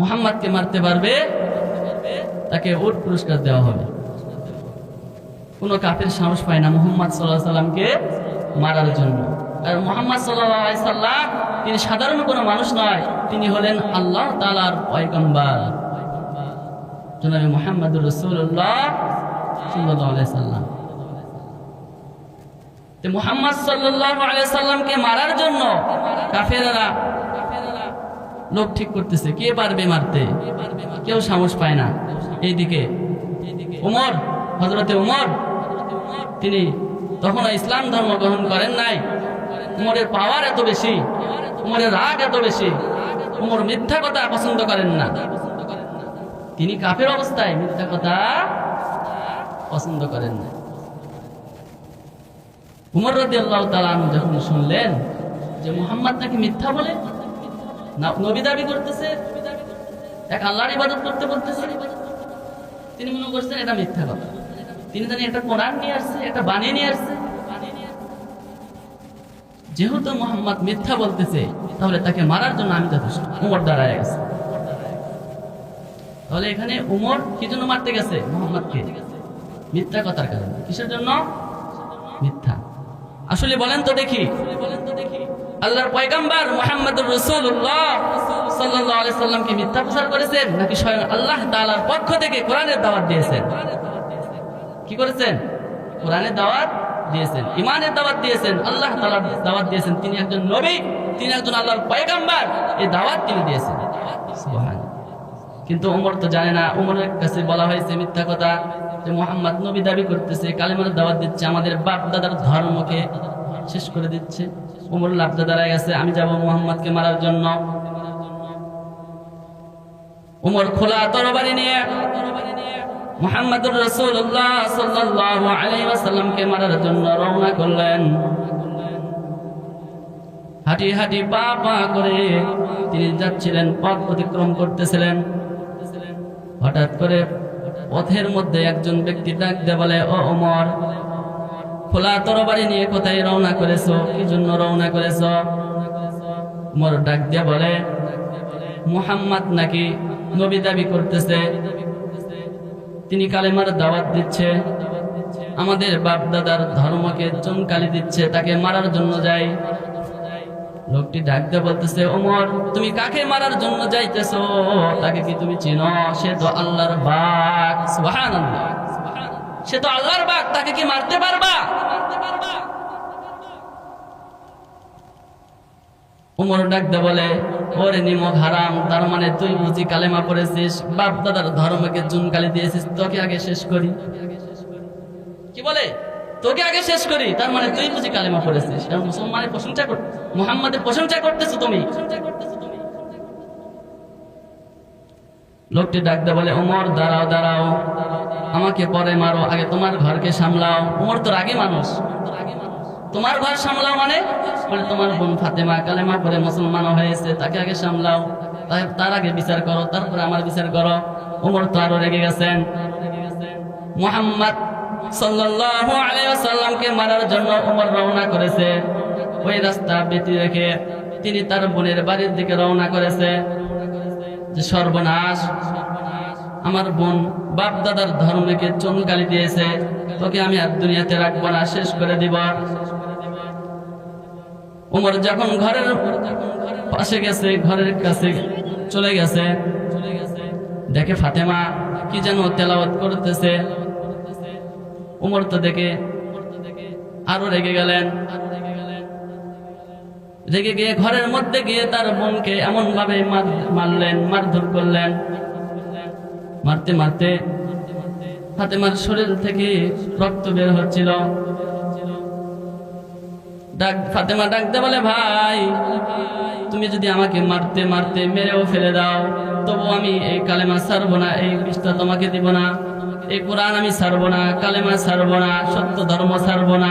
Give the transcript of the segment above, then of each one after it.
মুহাম্মদকে মারতে পারবে তাকে উট পুরস্কার দেওয়া হবে। কোন কাফের সাহস পায় না মুহাম্মদ সাল্লাল্লাহু আলাইহি সাল্লামকে মারার জন্য। আর মুহাম্মদ সাল্লাল্লাহু আলাইহি সাল্লাম তিনি সাধারণ কোনো মানুষ নয়, তিনি হলেন আল্লাহ তাআলার পয়গম্বর জনাবে মুহাম্মদুর রাসূলুল্লাহ সাল্লাল্লাহু আলাইহি সাল্লাম। তো মুহাম্মদ সাল্লাল্লাহু আলাইহি সাল্লামকে মারার জন্য কাফেররা লোক ঠিক করতেছে, কে পারবে মারতে, কেউ সাহস পায় না। এইদিকে উমর, হযরতে উমর, তিনি তখনও ইসলাম ধর্ম গ্রহণ করেন নাই। উমরের পাওয়ার এত বেশি, উমরের রাগ এত বেশি, উমর মিথ্যা কথা পছন্দ করেন না। তিনি কাফের অবস্থায় মিথ্যা কথা পছন্দ করেন না। উমর রাদিয়াল্লাহু তাআলা আনহু যখন শুনলেন যে মুহাম্মদ নাকি মিথ্যা বলে, নবী দাবি করতেছে, এক আল্লাহর ইবাদত করতে বলতেছে, তিনি মনে করছেন এটা মিথ্যা কথা। তিনি জানি একটা কোরআন নিয়ে আসছে, একটা বানিয়ে নিয়ে আসছে। যেহেতু মুহাম্মদ মিথ্যা বলতেছে, তাহলে তাকে মারার জন্য আমি যথেষ্ট। উমর দাঁড়ায় গেছে। তাহলে এখানে উমর কি জন্য মারতে গেছে মুহাম্মদকে? মিথ্যা কথার কারণে। কিসের জন্য? মিথ্যা। আসলে বলেন তো দেখি, আল্লাহর পয়গম্বর মুহাম্মদুর রাসূলুল্লাহ সাল্লাল্লাহু আলাইহি সাল্লাম কি মিথ্যা প্রচার করেছেন, নাকি স্বয়ং আল্লাহ তাআলার পক্ষ থেকে কোরআনের দাওয়াত দিয়েছেন? কি করেছেন? কোরআনের দাওয়াত দিয়েছেন, ঈমানের দাওয়াত দিয়েছেন, আল্লাহ তাআলার দাওয়াত দিয়েছেন। তিনি একজন নবী, তিনি একজন আল্লাহর পয়গম্বর, এই দাওয়াত তিনি দিয়েছেন। সুবহানাল্লাহ। কিন্তু ওমর তো জানে না। ওমরের কাছে বলা হয়েছে মিথ্যা কথা, যে মুহাম্মদ নবী দাবি করতেছে, কালেমার দাওয়াত দিচ্ছে, আমাদের বাপ দাদার ধর্মকে শেষ করে দিচ্ছে। ওমর লাফতে দাঁড়ায় গেছে, আমি যাব মুহাম্মদকে মারার জন্য। ওমর খোলা তরবারি নিয়ে মুহাম্মদুর রাসূলুল্লাহ সাল্লাল্লাহু আলাইহি ওয়াসাল্লামকে মারার জন্য রওনা করলেন। হাঁটি হাঁটি পা পা করে তিনি যাচ্ছিলেন, পথ অতিক্রম করতেছিলেন। হঠাৎ করে পথের মধ্যে একজন ব্যক্তি ডাক দিয়ে বলে, ও ওমর, খোলা তরবারি নিয়ে কোথায় রওনা করেছো? কি জন্য রওনা করেছো? ওমর ডাক দিয়ে বলে, মুহাম্মদ নাকি নবী দাবি করতেছে, তিনি কালেমার দাওয়াত দিচ্ছে, আমাদের বাপ দাদার ধর্মকে চুনকালি দিচ্ছে, তাকে মারার জন্য যাই। লোকটি ডাক দিয়ে বলতেছে, ওমর, তুমি কাকে মারার জন্য যাইতেছো? তাকে কি তুমি চিনো? সে তো আল্লাহর বাগ। সুবহানাল্লাহ। সে তো আল্লাহর বাগ, তাকে কি মারতে পারবা? উমর ডাক দিয়ে বলে, ওরে নিমক হারাম, তার মানে তুই বুঝি কালেমা পড়েছিস, বাপ দাদার ধর্মকে চুনকালি দিয়েছিস, তোকে আগে শেষ করি। কি বলে? তোকে আগে শেষ করি, তার মানে তুই বুঝি কালেমা পড়েছিস। কারণ মুসলমানের প্রশংসা করতে, মুহাম্মাদের প্রশংসা করতেছো তুমি। লোকটি ডাক দিয়ে বলে, ওমর দাঁড়াও দাঁড়াও, আমাকে পরে মারো, আগে তোমার ঘরকে সামলাও। ওমর তো রাগী মানুষ। তোমার ঘর সামলাও মানে তোমার বোন ফাতেমা কালেমা পড়ে মুসলমান হয়েছে, তাকে আগে সামলাও, তার আগে বিচার করো, তারপরে আমার বিচার করো। ওমর তো আরো রেগে গেছেন। মুহাম্মদ সাল্লাল্লাহু আলাইহি ওয়াসাল্লামকে মারার জন্য ওমর রওনা করেছে। ওই রাস্তা বেঁধে রেখে তিনি তার বোনের বাড়ির দিকে রওনা করেছে, যে সর্বনাশ, আমার বোন বাপ দাদার ধর্মকে চুনকালি দিয়েছে, তোকে আমি আর দুনিয়াতে রাখবো না, শেষ করে দিব। ওমর যখন ঘরের পাশে গেছে, ঘরের কাছে চলে গেছে, দেখে ফাতেমা কি যেন তেলাওয়াত করতেছে। ওমর তো দেখে আরো রেগে গেলেন। রেগে গিয়ে ঘরের মধ্যে গিয়ে তার বোনকে এমন ভাবে মারলেন, মারধর করলেন। মারতে মারতে ফাতেমার শরীর থেকে রক্ত বের হচ্ছিল। ফাতেমা ডাকতে বলে, ভাই, তুমি যদি আমাকে মারতে মারতে মেরেও ফেলে দাও, তবু আমি এই কালেমা ছাড়বো না, এই বিষটা তোমাকে দিব না, এই কোরআন আমি ছাড়বো না, কালেমা ছাড়বো না, সত্য ধর্ম ছাড়বো না।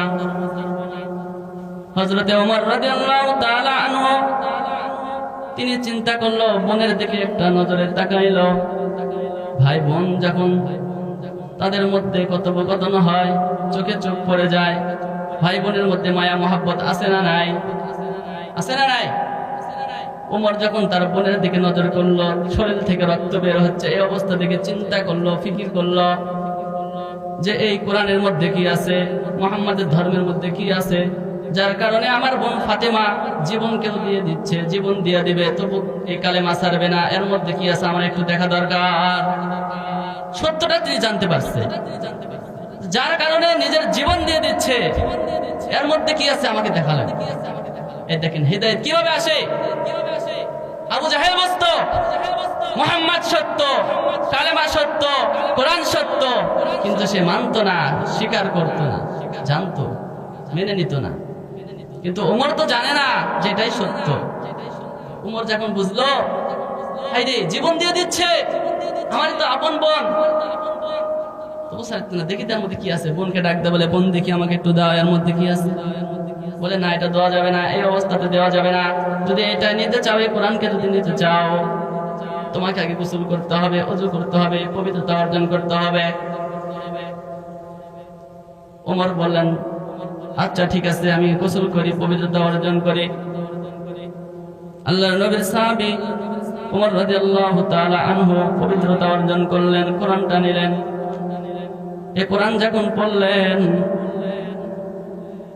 হযরতে ওমর রাদিয়াল্লাহু তাআলা আনহু তিনি চিন্তা করলো, বোনের দিকে একটা নজরে তাকাইলো। ভাই বোন যখন তাদের মধ্যে কথোপকথন হয়, চোখে চোখ পড়ে যায়, ভাই বোনের মধ্যে মায়া মহব্বত আছে না নাই? আছে না নাই? ওমর যখন তার বোনের দিকে নজর করলো, শরীর থেকে রক্ত বের হচ্ছে, এই অবস্থা দেখে চিন্তা করলো, ফিকির করলো যে এই কোরআনের মধ্যে কি আছে, মুহাম্মাদের ধর্মের মধ্যে কি আছে, যার কারণে আমার বোন ফাতেমা জীবনকেও দিয়ে দিচ্ছে, জীবন দিয়ে দিবে, তবু এই কালেমা ছাড়বে না। এর মধ্যে কি আছে আমার একটু দেখা দরকার। সত্যটা তিনি জানতে পারছে, যার কারণে নিজের জীবন দিয়ে দিচ্ছে, এর মধ্যে কি আছে আমাকে দেখা লাগে। এই দেখেন হিদায়াত কিভাবে আসে। আবু জাহেল বুঝতো মুহাম্মদ সত্য, কালেমা সত্য, কোরআন সত্য, কিন্তু সে মানতো না, স্বীকার করতো না, জানতো, মেনে নিত না। কিন্তু ওমর তো জানে না যে এটাই সত্য। ওমর যখন বুঝলো হায়রে জীবন দিয়ে দিচ্ছে, আমার তো আপন বোন, তবু ছাড়তো না। দেখি তার মধ্যে কি আছে। বোনকে ডাকতে বলে, বোন দেখি আমাকে একটু দাও, এর মধ্যে কি আছে। বলে না, এটা দেওয়া যাবে না, এই অবস্থাতে দেওয়া যাবে না। যদি এটা নিতে চাও, এই কোরআনকে যদি নিতে চাও, তোমাকে আগে গোসল করতে হবে, ওযু করতে হবে, পবিত্রতা অর্জন করতে হবে। ওমর বললেন আচ্ছা ঠিক আছে, আমি গোসল করি, পবিত্রতা অর্জন করি। আল্লাহর নবীর সাহাবী ওমর রাদিয়াল্লাহু তাআলা আনহু পবিত্রতা অর্জন করলেন, কোরআনটা নিলেন। এই কোরআন যখন পড়লেন,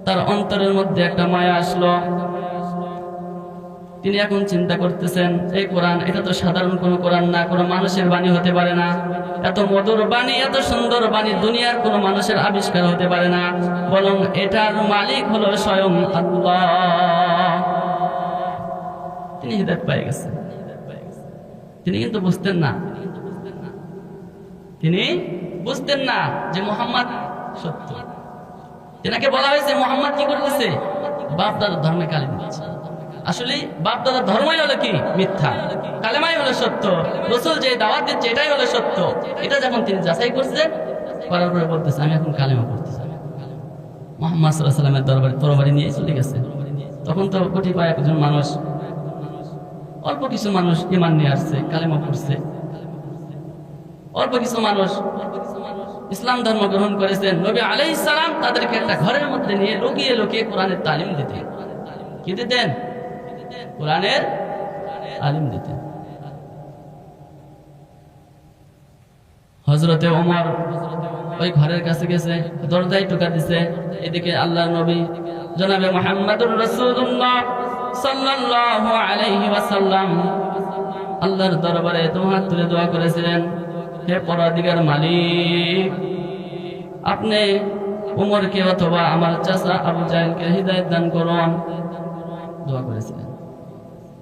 তার অন্তরের মধ্যে একটা মায়া আসলো। তিনি এখন চিন্তা করতেছেন, এই কোরআন, এটা তো সাধারণ কোনো কোরআন না, কোনো মানুষের বাণী হতে পারে না। এত মধুর বাণী, এত সুন্দর বাণী দুনিয়ার কোনো মানুষের আবিষ্কার হতে পারে না, বরং এটার মালিক হলো স্বয়ং আল্লাহ। তিনি হিদায়াত পেয়ে গেছেন। তিনি কিন্তু বুঝতেন না, তিনি বুঝতেন না যে মুহাম্মদ সত্য। তেনাকে বলা হয়েছে মুহাম্মদ কি করতেছে, বাপ দাদার ধর্মে গালি দিচ্ছে। আসলে বাপ দাদার ধর্মই হলো কি মিথ্যা, কালেমাই হলো সত্য, রাসূল যে দাওয়াত দিচ্ছে এটাই হলো সত্য। এটা যখন তিনি যাচাই করছেন, করার পরে বলতেছে আমি এখন কালেমা পড়তেছি। মুহাম্মদ সাল্লাল্লাহু আলাইহি ওয়াসাল্লামের দরবারে তরবারি নিয়ে চলে গেছে। তখন তো কোটি কয়েক একজন মানুষ, অল্প কিছু মানুষ ঈমান নিয়ে আসছে, কালেমা পড়ছে। অল্প কিছু মানুষ ইসলাম ধর্ম গ্রহণ করেছেন। নবী আলাইহিস সালাম তাদেরকে একটা ঘরের মধ্যে নিয়ে লুকিয়ে লুকিয়ে কোরআনের তালিম দিতেন। কি দিতেন? কোরআনের তালিম দিতেন। হযরতে ওমর ওই ঘরের কাছে গেছে, দরজায় টোকা দিছে। এদিকে আল্লাহর নবী জনাবে মুহাম্মদুর রাসূলুল্লাহ সাল্লাল্লাহু আলাইহি ওয়াসাল্লাম আল্লাহর দরবারে দু হাত তুলে দোয়া করেছিলেন, হে পরদিগার মালিক, আপনি উমরকে অথবা আমার চাচা আবু জাহেলকে হিদায়াত দান করুন। দোয়া করেছিলেন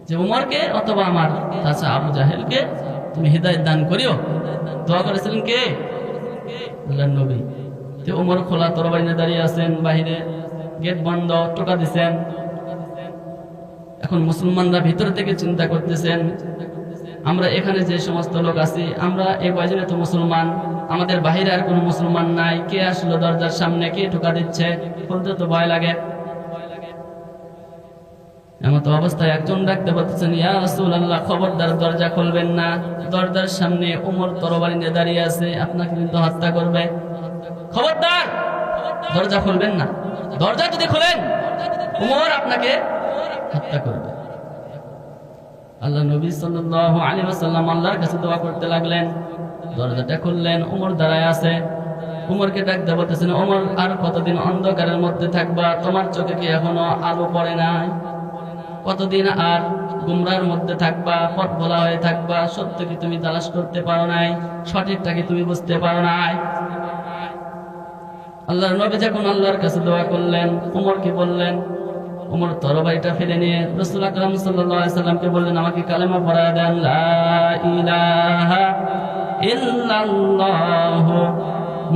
যে উমরকে অথবা আমার চাচা আবু জাহেলকে তুমি হিদায়াত দান করিও। দোয়া করেছিলেন কে? আল্লাহর নবী। তো উমর খোলা তরবারি নিয়ে দাঁড়িয়ে আছেন, বাহিরে গেট বন্ধ, টোকা দিছেন। এখন মুসলমানরা ভিতর থেকে চিন্তা করতেছেন, আমরা এখানে যে সমস্ত লোক আছি, আমরা এই কয়জনে তো মুসলমান, আমাদের বাহিরে আর কোনো মুসলমান নাই। কে আসলো দরজার সামনে, কে টোকা দিচ্ছে, খুলতে তো ভয় লাগে। এমন তো অবস্থায় একজন ডাকতে বলতেছেন, ইয়া রাসূলুল্লাহ, খবরদার দরজা খুলবেন না, দরজার সামনে ওমর তরবারি নিয়ে দাঁড়িয়ে আছে, আপনাকে কিন্তু হত্যা করবে। খবরদার দরজা খুলবেন না, দরজা যদি খোলেন ওমর আপনাকে হত্যা করবে। আল্লাহ নবী সাল্লাল্লাহু আলাইহি ওয়াসাল্লাম আল্লাহর কাছে দোয়া করতে লাগলেন। দরজাটা খুললেন, ওমর দাঁড়ায় আছে। ওমরকে ডাকতে বলতেছেন, ওমর আর কতদিন অন্ধকারের মধ্যে থাকবা? তোমার চোখে কি এখনো আলো পড়ে নাই? কতদিন আর গুমরার মধ্যে থাকবা, পথ ভোলা হয়ে থাকবা? সত্য কি তুমি তালাশ করতে পারো নাই? সঠিকটা কি তুমি বুঝতে পারো নাই? আল্লাহর নবী যখন আল্লাহর কাছে দোয়া করলেন, ওমর কি বললেন? ওমর তরবারিটা ফেলে নিয়ে রাসূল আকরাম সাল্লাল্লাহু আলাইহি সাল্লামকে বললেন, আমাকে কালেমা পড়ায় দেন, লা ইলাহা ইল্লাল্লাহু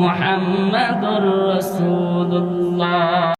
মুহাম্মাদুর রাসূলুল্লাহ।